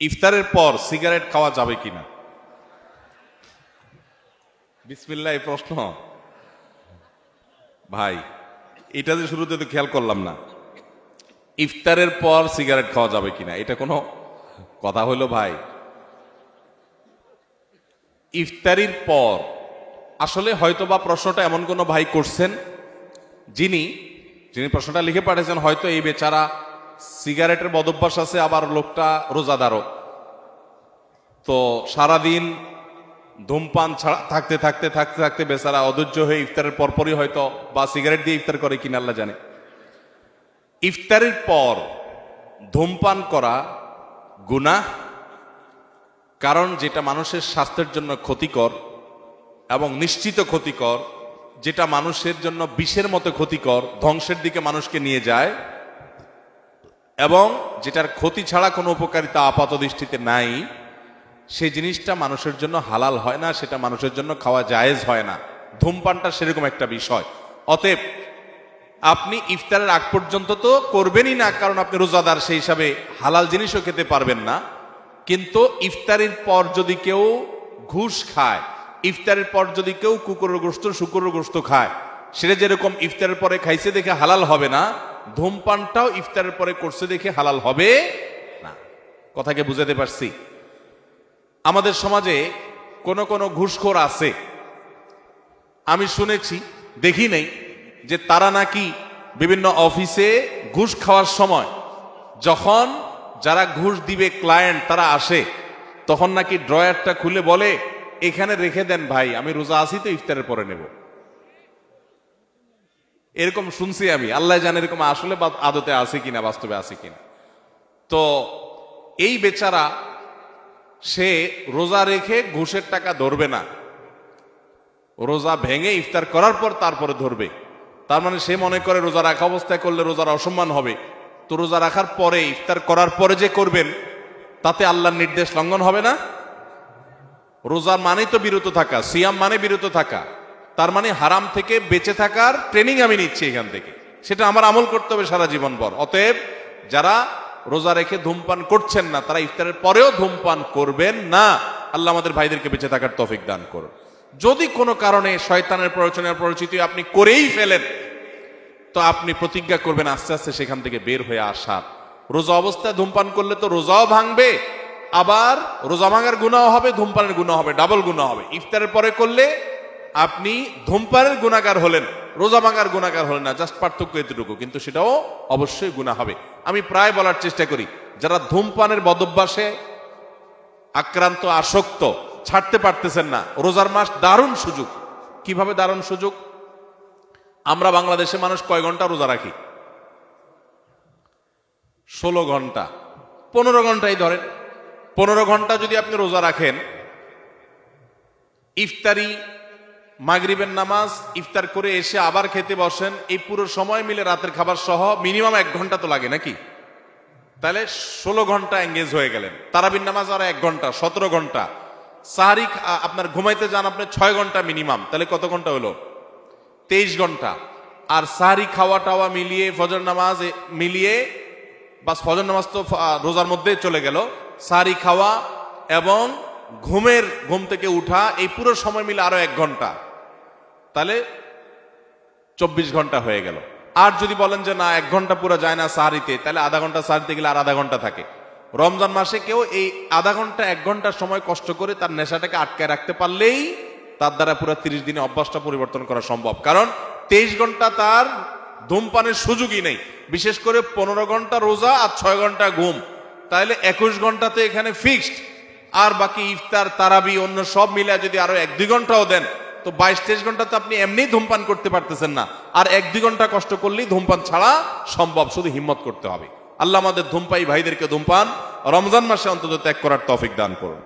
ইফতারের পর সিগারেট খাওয়া যাবে কিনা? বিসমিল্লাহ, এই প্রশ্ন ভাই, এটা যে শুরুতে তো খেয়াল করলাম না। ইফতারের পর সিগারেট খাওয়া যাবে কিনা, এটা কোনো কথা হলো ভাই? ইফতারির পর আসলে হয়তোবা প্রশ্নটা এমন কোনো ভাই করছেন যিনি প্রশ্নটা লিখে পাঠিয়েছেন, হয়তো এই বেচারা সিগারেটের বদভ্যাস আছে, আবার লোকটা রোজাদারও, তো সারাদিন ধূমপান ছাড়া থাকতে থাকতে থাকতে থাকতে বেচারা অধৈর্য হয়ে ইফতারের পরপরই হয়তো বা সিগারেট দিয়ে ইফতার করে কিনা আল্লাহ জানে। ইফতারের পর ধূমপান করা গুনাহ, কারণ যেটা মানুষের স্বাস্থ্যের জন্য ক্ষতিকর এবং নিশ্চিত ক্ষতিকর, যেটা মানুষের জন্য বিষের মতো ক্ষতিকর, ধ্বংসের দিকে মানুষকে নিয়ে যায়, এবং যেটার ক্ষতি ছাড়া কোনো উপকারিতা আপাত দৃষ্টিতে নাই, সেই জিনিসটা মানুষের জন্য হালাল হয় না, সেটা মানুষের জন্য খাওয়া জায়েজ হয় না। ধূমপানটা সেরকম একটা বিষয়। অতএব আপনি ইফতারের আগ পর্যন্ত তো করবেনই না, কারণ আপনি রোজাদার, সেই হিসাবে হালাল জিনিসও খেতে পারবেন না। কিন্তু ইফতারের পর যদি কেউ ঘুষ খায়, ইফতারের পর যদি কেউ কুকুরের গোশত শুকুরের গোশত খায়, সেটা যেরকম ইফতারের পরে খাইছে দেখে হালাল হবে না, ধূমপানটাও ইফতারের পরে করছে দেখে হালাল হবে না। কথাকে বুঝাতে পারছি? আমাদের সমাজে কোন কোন ঘুষখোর আছে, আমি শুনেছি, দেখি নাই, যে তারা নাকি বিভিন্ন অফিসে ঘুষ খাওয়ার সময় যখন যারা ঘুষ দিবে ক্লায়েন্ট তারা আসে, তখন নাকি ড্রয়ারটা খুলে বলে, এখানে রেখে দেন ভাই, আমি রোজা আছি তো ইফতারের পরে নেব। এরকম শুনছি আমি, আল্লাহ জানে এরকম আসলে আদতে আছে কিনা, বাস্তবে আছে কিনা। তো এই বেচারা সে রোজা রেখে ঘুষের টাকা ধরবে না, রোজা ভেঙে ইফতার করার পর তারপরে ধরবে। তার মানে সে মনে করে রোজা রাখা অবস্থায় করলে রোজার অসম্মান হবে, তো রোজা রাখার পরে ইফতার করার পরে যে করবেন তাতে আল্লাহর নির্দেশ লঙ্ঘন হবে না? রোজা মানে তো বিরত থাকা, সিয়াম মানে বিরত থাকা, তার মানে হারাম থেকে বেঁচে থাকার ট্রেনিং আমি নিচ্ছি এখান থেকে, সেটা আমার আমল করতে হবে সারা জীবন ভর। অতএব যারা রোজা রেখে ধূমপান করছেন না, তারা ইফতারের পরেও ধূমপান করবেন না। আল্লাহ আমাদের ভাইদেরকে বেঁচে থাকার তৌফিক দান করুন। যদি কোনো কারণে শয়তানের প্ররোচনার পরিচিতি আপনি করেই ফেলেন, তো আপনি প্রতিজ্ঞা করবেন আস্তে আস্তে সেখান থেকে বের হয়ে আসার। রোজা অবস্থায় ধূমপান করলে তো রোজাও ভাঙবে, আবার রোজা ভাঙার গুনাহ হবে, ধূমপানের গুনাহ হবে, ডাবল গুনাহ হবে। ইফতারের পরে করলে আপনি ধূমপানের গুনাহগার হলেন, রোজা ভাঙার গুনাহগার হলেন না, জাস্ট পার্থক্য এতটুকু, কিন্তু সেটাও অবশ্যই গুনাহ হবে। আমি প্রায় বলার চেষ্টা করি, যারা ধূমপানের বদভ্যাসে আক্রান্ত, আসক্ত, ছাড়তে পারতেছেন না, রোজার মাস দারুণ সুযোগ। কিভাবে দারুণ সুযোগ? আমরা বাংলাদেশে মানুষ কয় ঘন্টা রোজা রাখি? 16 ঘন্টা, 15 ঘন্টাই ধরেন। 15 ঘন্টা যদি আপনি রোজা রাখেন, ইফতারি, মাগরিবের নামাজ, ইফতার করে এসে আবার খেতে বসেন, এই পুরো সময় মিলে রাতের খাবার সহ মিনিমাম 1 ঘন্টা তো লাগে নাকি? তাহলে 16 ঘন্টা এঙ্গেজ হয়ে গেলেন। তারাবির নামাজ আর 1 ঘন্টা, 17 ঘন্টা। সাহারি আপনার ঘুমাইতে যান আপনি 6 ঘন্টা মিনিমাম, তাহলে কত ঘন্টা হলো? 23 ঘন্টা। আর সাহারি খাওয়া টাওয়া মিলিয়ে, ফজর নামাজ মিলিয়ে, বাস ফজর নামাজ তো রোজার মধ্যে চলে গেল, সাহারি খাওয়া এবং ঘুম থেকে উঠা, এই পুরো সময় মিলে আরো 1 ঘন্টা, তাহলে 24 ঘন্টা হয়ে গেল। আর যদি বলেন যে না 1 ঘন্টা পুরো যায় না সাহারিতে, তাহলে আধা ঘন্টা সাহারিতে গেলে আর আধা ঘন্টা থাকে। রমজান মাসে কেউ এই আধা ঘন্টা 1 ঘন্টার সময় কষ্ট করে তার নেশাটাকে আটকায় রাখতে পারলেই তার দ্বারা পুরো 30 দিনে অভ্যাসটা পরিবর্তন করা সম্ভব। কারণ 23 ঘন্টা তার ধূমপানের সুযোগই নেই, বিশেষ করে 15 ঘন্টা রোজা আর 6 ঘন্টা ঘুম, তাহলে 21 ঘন্টাতে এখানে ফিক্সড। আর বাকি ইফতার, তারাবি, অন্য সব মিলে যদি আরো 1-2 ঘন্টাও দেন, তো 22-23 ঘন্টা তো আপনি এমনি ধূমপান করতে পারতেছেন না, আর 1-2 ঘন্টা কষ্ট করলেই ধূমপান ছাড়া সম্ভব, শুধু হিম্মত করতে হবে। আল্লাহ আমাদের ধূমপায়ী ভাইদেরকে ধূমপান রমজান মাসে অন্তত ত্যাগ করার তৌফিক দান করুন।